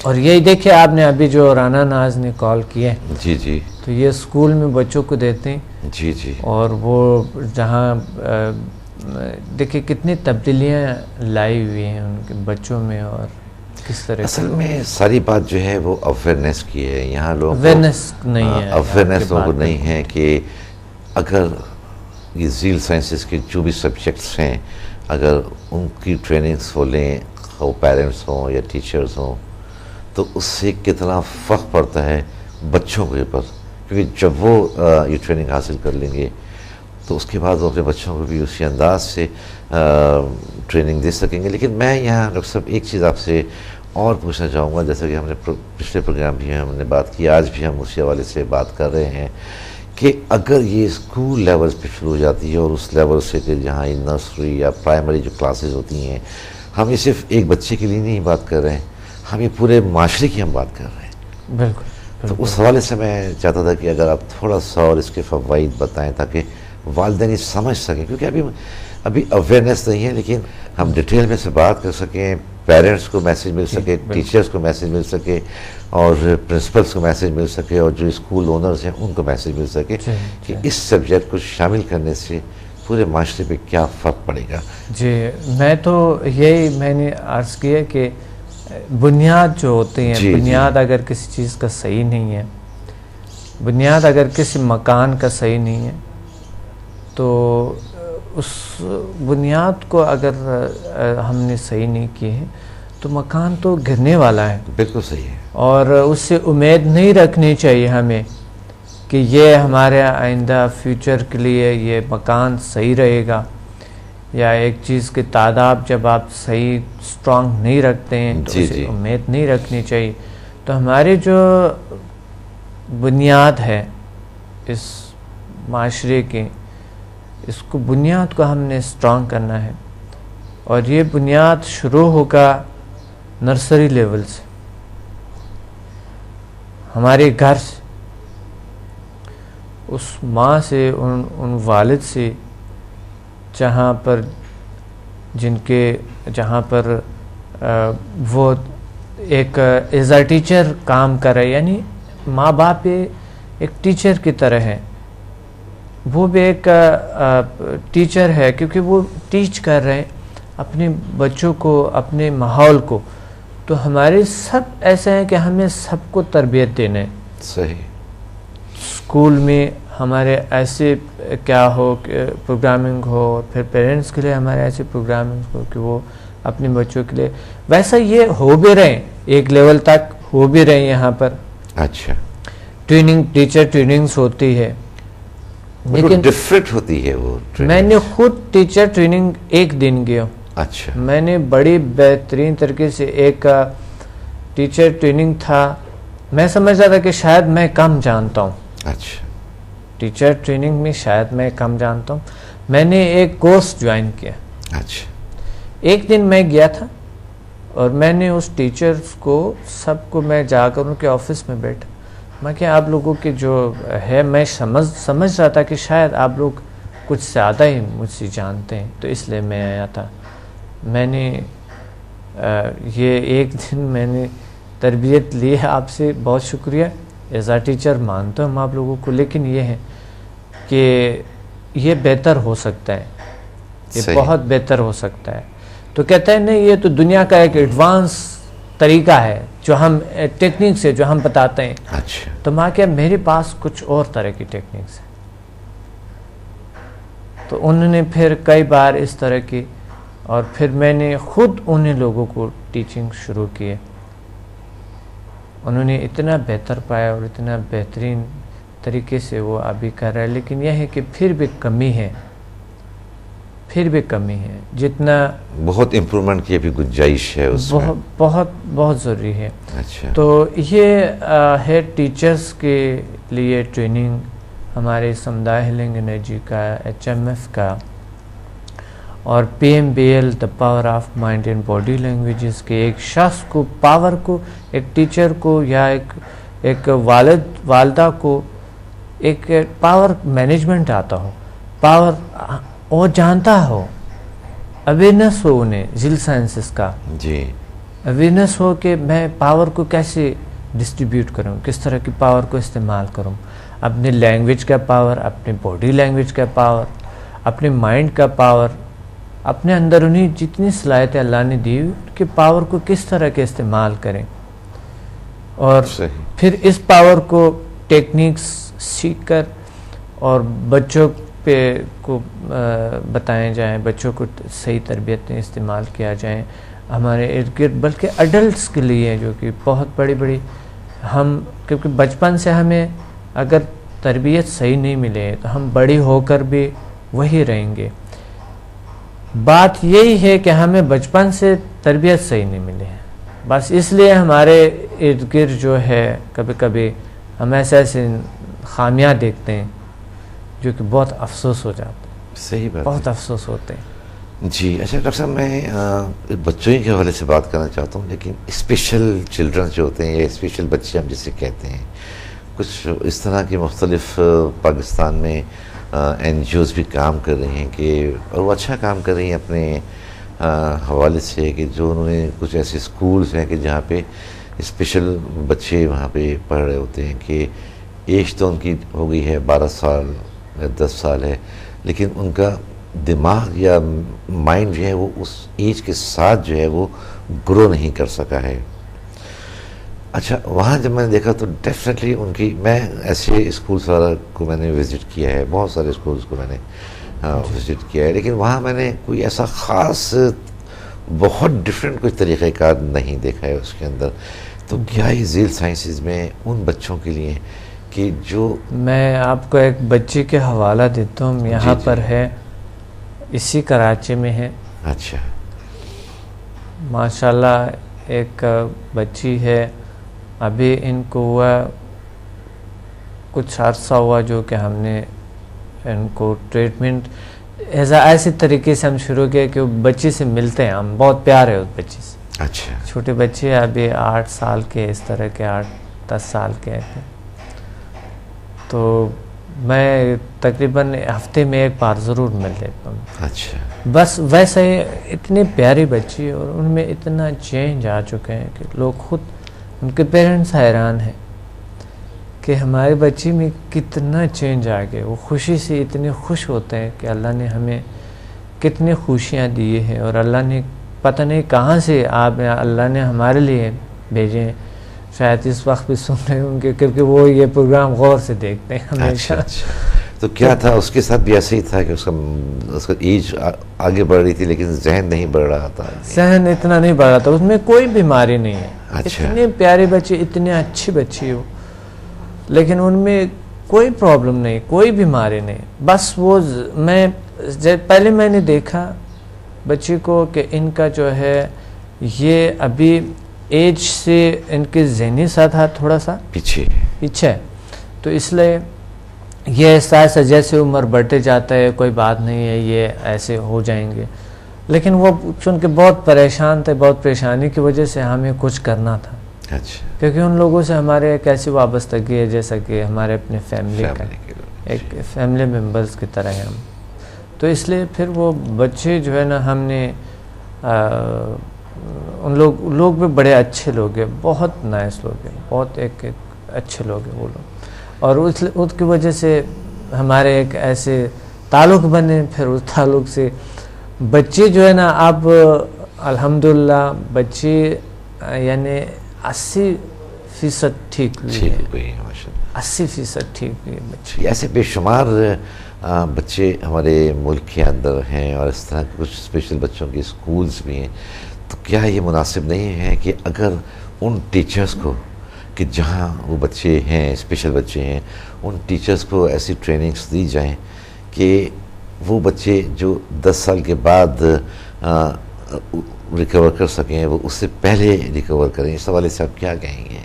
اور یہی دیکھیں آپ نے ابھی جو رانا ناز نے کال کیا ہے، جی جی تو یہ اسکول میں بچوں کو دیتے ہیں، جی جی، اور وہ جہاں دیکھیں کتنی تبدیلیاں لائی ہوئی ہیں ان کے بچوں میں، اور کس طرح اصل میں ساری بات جو ہے وہ اویئرنیس کی ہے. یہاں لوگوں کو اویئرنیس نہیں ہے، اویئرنیس لوگوں کو نہیں ہے کہ اگر یہ ذیل سائنسز کے جو بھی سبجیکٹس ہیں اگر ان کی ٹریننگس ہو لیں، وہ پیرنٹس ہوں یا ٹیچرز ہوں، تو اس سے کتنا فرق پڑتا ہے بچوں کے اوپر. کیونکہ جب وہ یہ ٹریننگ حاصل کر لیں گے تو اس کے بعد وہ اپنے بچوں کو بھی اسی انداز سے ٹریننگ دے سکیں گے. لیکن میں یہاں ڈاکٹر صاحب ایک چیز آپ سے اور پوچھنا چاہوں گا، جیسا کہ ہم نے پچھلے پروگرام بھی ہم نے بات کی، آج بھی ہم اسی حوالے سے بات کر رہے ہیں کہ اگر یہ اسکول لیول پہ شروع ہو جاتی ہے اور اس لیول سے کہ جہاں یہ نرسری یا پرائمری جو کلاسز ہوتی ہیں، ہم یہ صرف ایک بچے کے لیے نہیں بات کر رہے ہیں، ہم یہ پورے معاشرے کی ہم بات کر رہے ہیں. بالکل. تو اس حوالے سے میں چاہتا تھا کہ اگر آپ تھوڑا سا اور اس کے فوائد بتائیں تاکہ والدین یہ سمجھ سکیں، کیونکہ ابھی اویئرنیس نہیں ہے، لیکن ہم ڈیٹیل میں سے بات کر سکیں، پیرنٹس کو میسیج مل سکے، ٹیچرز کو میسیج مل سکے، اور پرنسپلس کو میسیج مل سکے، اور جو اسکول اونرز ہیں ان کو میسیج مل سکے کہ اس سبجیکٹ کو شامل کرنے سے پورے معاشرے پہ کیا فرق پڑے گا. جی میں تو یہی میں نے عرض کیا کہ بنیاد جو ہوتی ہیں، بنیاد اگر کسی چیز کا صحیح نہیں ہے، بنیاد اگر کسی مکان کا صحیح نہیں ہے، تو اس بنیاد کو اگر ہم نے صحیح نہیں کی ہے تو مکان تو گرنے والا ہے. بالکل صحیح ہے. اور اس سے امید نہیں رکھنی چاہیے ہمیں کہ یہ ہمارے آئندہ فیوچر کے لیے یہ مکان صحیح رہے گا، یا ایک چیز کی تعداد جب آپ صحیح سٹرونگ نہیں رکھتے ہیں تو اسے امید نہیں رکھنی چاہیے. تو ہماری جو بنیاد ہے اس معاشرے کی، اس کو بنیاد کو ہم نے سٹرونگ کرنا ہے، اور یہ بنیاد شروع ہوگا نرسری لیول سے، ہمارے گھر سے، اس ماں سے، ان والد سے جہاں پر وہ ایک ایز اے ٹیچر کام کر رہے، یعنی ماں باپ ایک ٹیچر کی طرح ہے، وہ بھی ایک ٹیچر ہے، کیونکہ وہ ٹیچ کر رہے ہیں اپنے بچوں کو، اپنے ماحول کو. تو ہمارے سب ایسے ہیں کہ ہمیں سب کو تربیت دینا ہے. صحیح. اسکول میں ہمارے ایسے کیا ہو کہ پروگرامنگ ہو، پھر پیرنٹس کے لیے ہمارے ایسے پروگرامنگ ہو کہ وہ اپنے بچوں کے لیے ویسا یہ ہو بھی رہے ہیں، ایک لیول تک ہو بھی رہے ہیں یہاں پر. اچھا. ٹیچر ٹریننگز ہوتی ہے، لیکن ڈیفرنٹ ہوتی ہے وہ. میں نے خود ٹیچر ٹریننگ ایک دن گیا. اچھا. میں نے بڑی بہترین طریقے سے ایک ٹیچر ٹریننگ تھا، میں سمجھ رہا تھا کہ شاید میں کم جانتا ہوں. اچھا. ٹیچر ٹریننگ میں شاید میں کم جانتا ہوں. میں نے ایک کورس جوائن کیا. اچھا. ایک دن میں گیا تھا اور میں نے اس ٹیچرز کو سب کو میں جا کر ان کے آفس میں بیٹھا. میں کہ آپ لوگوں کے جو ہے، میں سمجھ رہا تھا کہ شاید آپ لوگ کچھ زیادہ ہی مجھ سے جانتے ہیں، تو اس لیے میں آیا تھا. میں نے یہ ایک دن میں نے تربیت لی ہے آپ سے، بہت شکریہ. ایز اے ٹیچر مانتا ہوں آپ لوگوں کو، لیکن یہ ہے کہ یہ بہتر ہو سکتا ہے، یہ بہت بہتر ہو سکتا ہے. تو کہتے ہیں نہیں، یہ تو دنیا کا ایک ایڈوانس طریقہ ہے جو ہم ٹیکنیکس ہے جو ہم بتاتے ہیں. اچھا. تو ماں کہ میرے پاس کچھ اور طرح کی ٹیکنیکس ہیں. تو انہوں نے پھر کئی بار اس طرح کی، اور پھر میں نے خود انہیں لوگوں کو ٹیچنگ شروع کی. انہوں نے اتنا بہتر پایا اور اتنا بہترین طریقے سے وہ ابھی کر رہا ہے. لیکن یہ ہے کہ پھر بھی کمی ہے، جتنا بہت امپرومنٹ کی بھی گنجائش ہے اس میں، بہت ضروری ہے. اچھا. تو یہ ہے ٹیچرز کے لیے ٹریننگ، ہمارے سمدائے ہیلنگ انرجی کا، HMF کا، اور PMBL the power of mind and body languages کے. ایک شخص کو پاور کو، ایک ٹیچر کو یا ایک والدہ کو ایک پاور مینجمنٹ آتا ہو، پاور اور جانتا ہو، اویئرنیس ہو انہیں ذیل سائنسز کا. جی. اویئرنیس ہو کہ میں پاور کو کیسے ڈسٹریبیوٹ کروں, کس طرح کی پاور کو استعمال کروں, اپنی لینگویج کا پاور, اپنی باڈی لینگویج کا پاور, اپنے مائنڈ کا پاور, اپنے اندرونی جتنی صلاحیتیں اللہ نے دی ان کے پاور کو کس طرح کے استعمال کریں, اور پھر اس پاور کو ٹیکنیکس سیکھ کر اور بچوں پہ کو بتائیں جائیں, بچوں کو صحیح تربیت میں استعمال کیا جائیں ہمارے ارد گرد, بلکہ ایڈلٹس کے لیے جو کہ بہت بڑی ہم, کیونکہ بچپن سے ہمیں اگر تربیت صحیح نہیں ملے تو ہم بڑی ہو کر بھی وہی رہیں گے. بات یہی ہے کہ ہمیں بچپن سے تربیت صحیح نہیں ملی ہے, بس اس لیے ہمارے ارد گرد جو ہے کبھی کبھی ہم ایسے خامیاں دیکھتے ہیں جو کہ بہت افسوس ہو جاتا ہے. صحیح بات, بہت افسوس ہوتے ہیں. جی اچھا ڈاکٹر صاحب, میں بچوں کے حوالے سے بات کرنا چاہتا ہوں, لیکن اسپیشل چلڈرن جو ہوتے ہیں یا اسپیشل بچے ہم جسے کہتے ہیں, کچھ اس طرح کے مختلف پاکستان میں این جی اوز بھی کام کر رہی ہیں کہ, اور وہ اچھا کام کر رہی ہیں اپنے حوالے سے, کہ جو انہوں نے کچھ ایسے اسکولز ہیں کہ جہاں پہ اسپیشل بچے وہاں پہ پڑھ رہے ہوتے ہیں کہ ایج تو ان کی ہو گئی ہے 12 سال یا 10 سال ہے, لیکن ان کا دماغ یا مائنڈ جو ہے وہ اس ایج کے ساتھ جو ہے وہ گرو نہیں کر سکا ہے. اچھا, وہاں جب میں نے دیکھا تو ڈیفینیٹلی ان کی, میں ایسے اسکولس وغیرہ کو میں نے وزٹ کیا ہے, بہت سارے اسکولس کو میں نے وزٹ کیا ہے, لیکن وہاں میں نے کوئی ایسا خاص بہت ڈفرینٹ کوئی طریقہ کار نہیں دیکھا ہے اس کے اندر. تو کیا یہ ذیل سائنسز میں ان بچوں کے لیے کہ جو, میں آپ کو ایک بچی کے حوالہ دیتا ہوں, یہاں پر ہے, اسی کراچی میں ہے. اچھا, ماشاءاللہ ایک بچی ہے, ابھی ان کو ہوا کچھ عرصہ ہوا جو کہ ہم نے ان کو ٹریٹمنٹ ایسے طریقے سے ہم شروع کیا کہ وہ بچی سے ملتے ہیں, ہم بہت پیار ہے اس بچی سے. اچھا, چھوٹے بچے ابھی 8 سال کے, اس طرح کے 8-10 سال کے تھے. تو میں تقریباً ہفتے میں ایک بار ضرور مل لیتا ہوں. اچھا, بس ویسے اتنی پیاری بچی, اور ان میں اتنا چینج آ چکے ہیں کہ لوگ خود, ان کے پیرنٹس حیران ہیں کہ ہماری بچی میں کتنا چینج آ گیا. وہ خوشی سے اتنے خوش ہوتے ہیں کہ اللہ نے ہمیں کتنی خوشیاں دی ہیں, اور اللہ نے پتہ نہیں کہاں سے اللہ نے ہمارے لیے بھیجے ہیں. شاید اس وقت بھی سن رہے ہوں گے کیونکہ وہ یہ پروگرام غور سے دیکھتے ہیں ہمیشہ. اچھا. تو کیا تھا اس کے ساتھ بھی ایسے ہی تھا کہ اس کا ایج آگے بڑھ رہی تھی لیکن ذہن نہیں بڑھ رہا تھا؟ ذہن اتنا نہیں بڑھ رہا تھا, اس میں کوئی بیماری نہیں ہے. اچھا, اتنے پیارے بچے, اتنے اچھی بچی ہو, لیکن ان میں کوئی پرابلم نہیں, کوئی بیماری نہیں. بس وہ پہلے میں نے دیکھا بچی کو کہ ان کا جو ہے یہ ابھی ایج سے ان کے ذہنی سطح تھوڑا سا پیچھے ہے, تو اس لیے یہ احساس ہے جیسے عمر بڑھتے جاتا ہے کوئی بات نہیں ہے, یہ ایسے ہو جائیں گے. لیکن وہ چونکہ بہت پریشان تھے, بہت پریشانی کی وجہ سے ہمیں کچھ کرنا تھا. اچھا, کیونکہ ان لوگوں سے ہمارے ایک ایسی وابستگی ہے جیسا کہ ہمارے اپنے فیملی کا ایک فیملی ممبرز کی طرح ہیں ہم. تو اس لیے پھر وہ بچے جو ہے نا, ہم نے ان لوگ بھی بڑے اچھے لوگ ہیں, بہت نائس لوگ ہیں, بہت ایک اچھے لوگ ہیں وہ لوگ. اور اس کی وجہ سے ہمارے ایک ایسے تعلق بنے, پھر اس تعلق سے بچے جو ہے نا اب الحمدللہ بچے یعنی 80% ٹھیک ہوئی ہے, 80% ٹھیک ہوئی ہے بچے. ایسے بے شمار بچے ہمارے ملک کے اندر ہیں, اور اس طرح کے کچھ اسپیشل بچوں کے اسکولز بھی ہیں. تو کیا یہ مناسب نہیں ہے کہ اگر ان ٹیچرز کو, کہ جہاں وہ بچے ہیں اسپیشل بچے ہیں, ان ٹیچرز کو ایسی ٹریننگز دی جائیں کہ وہ بچے جو 10 سال کے بعد ریکور کر سکیں وہ اس سے پہلے ریکور کریں؟ اس حوالے سے آپ کیا کہیں گے؟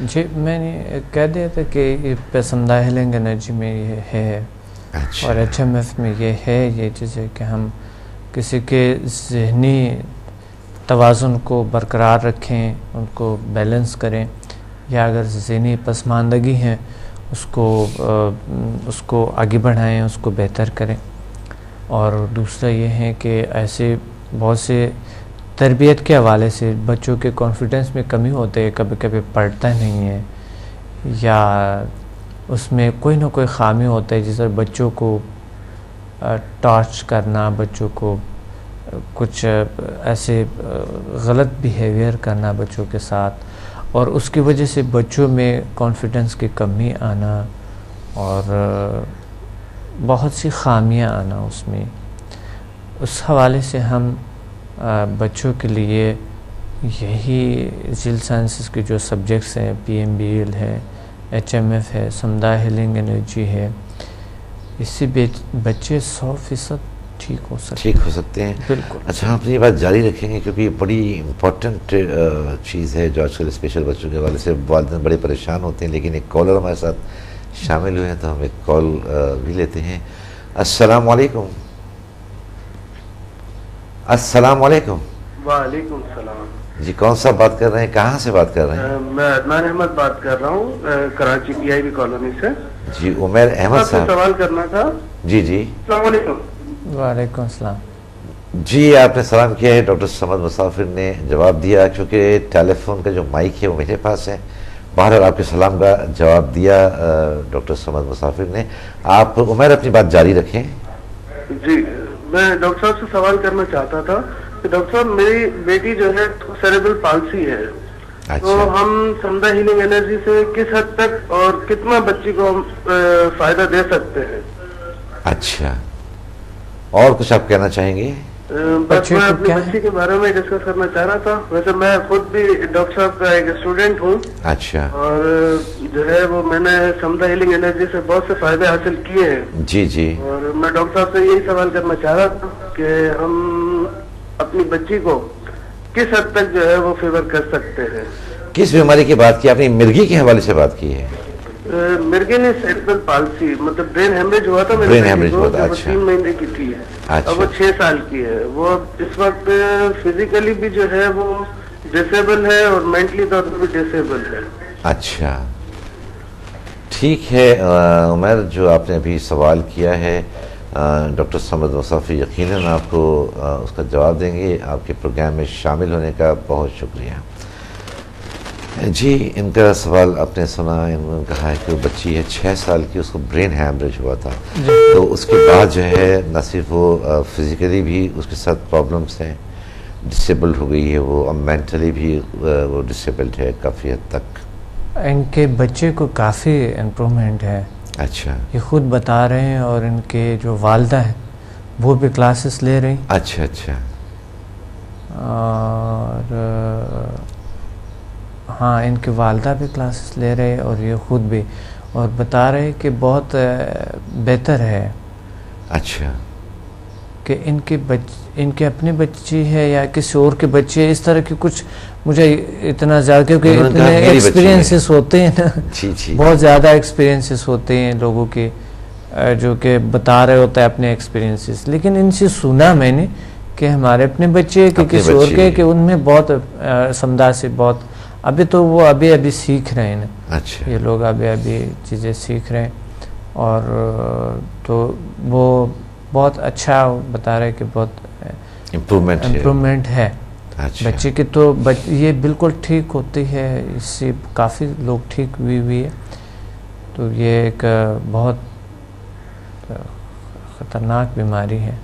جی میں نے کہہ دیا تھا کہ پسندہ ہیلنگ انرجی میں یہ ہے, اور ایچ ایم ایف میں یہ ہے, یہ چیز ہے کہ ہم کسی کے ذہنی توازن کو برقرار رکھیں, ان کو بیلنس کریں, یا اگر ذہنی پسماندگی ہیں اس کو آگے بڑھائیں, اس کو بہتر کریں. اور دوسرا یہ ہے کہ ایسے بہت سے تربیت کے حوالے سے بچوں کے کانفیڈنس میں کمی ہوتے ہے، کبھی کبھی پڑھتا نہیں ہے یا اس میں کوئی نہ کوئی خامی ہوتا ہے، جس طرح بچوں کو ٹارچ کرنا، بچوں کو کچھ ایسے غلط بیہیویئر کرنا بچوں کے ساتھ، اور اس کی وجہ سے بچوں میں کانفیڈنس کی کمی آنا اور بہت سی خامیاں آنا اس میں. اس حوالے سے ہم بچوں کے لیے یہی ذیل سائنسز کے جو سبجیکٹس ہیں، PMBL ہے، HMF ہے، سمدہ ہیلنگ انرجی ہے، اس سے بچے 100% ٹھیک ہو سکتے ہیں. بالکل. اچھا، ہم اپنی یہ بات جاری رکھیں گے کیونکہ یہ بڑی امپورٹنٹ چیز ہے جو آج کل اسپیشل بچوں کے حوالے سے والدین بڑے پریشان ہوتے ہیں. لیکن ایک کالر ہمارے ساتھ شامل ہوئے ہیں تو ہم ایک کال بھی لیتے ہیں. السلام علیکم. السلام علیکم. وعلیکم السلام. جی، کون سا بات کر رہے ہیں؟ کہاں سے بات کر رہے ہیں؟ میں عدنان احمد بات کر رہا ہوں، کراچی PIB کالونی سے. جی، عمیر احمد صاحب. سوال کرنا تھا. جی جی. السلام علیکم. وعلیکم السلام. جی، آپ نے سلام کیا ہے. ڈاکٹر صمد مسافر نے جواب دیا. چونکہ ٹیلی فون کا جو مائک ہے وہ میرے پاس ہے. بہرحال آپ کے سلام کا جواب دیا ڈاکٹر صمد مسافر نے. آپ عمیر اپنی بات جاری رکھیں. جی، میں ڈاکٹر صاحب سے سوال کرنا چاہتا تھا کہ ڈاکٹر صاحب میری بیٹی جو ہے سیریبرل پالسی ہے. تو ہم سمدہ ہیلنگ انرجی سے کس حد تک اور کتنا بچی کو ہم فائدہ دے سکتے ہیں؟ اچھا، اور کچھ آپ کہنا چاہیں گے؟ بس میں اپنی بچی کے بارے میں ڈسکس کرنا چاہ رہا تھا. ویسے میں خود بھی ڈاکٹر صاحب کا ایک اسٹوڈنٹ ہوں. اچھا. اور جو ہے وہ میں نے سمدہ ہیلنگ انرجی سے بہت سے فائدے حاصل کیے ہیں. جی جی. اور میں ڈاکٹر صاحب سے یہی سوال کرنا چاہ رہا تھا کہ ہم اپنی بچی کو کس حد تک جو ہے وہ فیور کر سکتے ہیں. کس بیماری کی بات کی آپ نے؟ مرگی کے حوالے سے بات کی ہے؟ مرگی نے سیریبرل پالسی مطلب برین ہیمریج ہوا تھا. برین ہیمریج ہوا تھا. اچھا. 3 مہینے کی تھی. اب وہ 6 سال کی ہے. وہ اس وقت فزیکلی بھی جو ہے وہ ڈسیبل ہے اور مینٹلی طور پر بھی ڈسیبل ہے. اچھا، ٹھیک ہے. عمر، جو آپ نے ابھی سوال کیا ہے ڈاکٹر صمد مسافر یقیناً آپ کو اس کا جواب دیں گے. آپ کے پروگرام میں شامل ہونے کا بہت شکریہ. جی، ان کا سوال آپ نے سنا. انہوں نے کہا ہے کہ وہ بچی ہے 6 سال کی، اس کو برین ہیمریج ہوا تھا. تو اس کے بعد جو ہے نہ صرف وہ فزیکلی بھی اس کے ساتھ پرابلمس ہیں، ڈسیبلڈ ہو گئی ہے وہ، اور مینٹلی بھی وہ ڈسیبلڈ ہے کافی حد تک. ان کے بچے کو کافی امپرومنٹ ہے. اچھا. یہ خود بتا رہے ہیں، اور ان کے جو والدہ ہیں وہ بھی کلاسز لے رہی. اچھا اچھا. اور ہاں، ان کی والدہ بھی کلاسز لے رہے اور یہ خود بھی، اور بتا رہے کہ بہت بہتر ہے. اچھا. کہ ان کے اپنے بچی ہے یا کسی اور کے بچے، اس طرح کی کچھ مجھے اتنا زیادہ، کیونکہ اتنے ایکسپیرینسز ہوتے ہیں نا. بہت زیادہ ایکسپیرینسز ہوتے ہیں لوگوں کے جو کہ بتا رہے ہوتے ہیں اپنے ایکسپیرینسز. لیکن ان سے سنا میں نے کہ ہمارے اپنے بچے کہ کسی اور کے، کہ ان میں بہت سمدہ سے بہت ابھی تو وہ ابھی سیکھ رہے ہیں. اچھا. یہ لوگ ابھی چیزیں سیکھ رہے ہیں، اور تو وہ بہت اچھا بتا رہے کہ بہت امپرومنٹ ہے. اچھا. بچے کی تو یہ بالکل ٹھیک ہوتی ہے، اس سے کافی لوگ ٹھیک ہوئی ہے. تو یہ ایک بہت خطرناک بیماری ہے.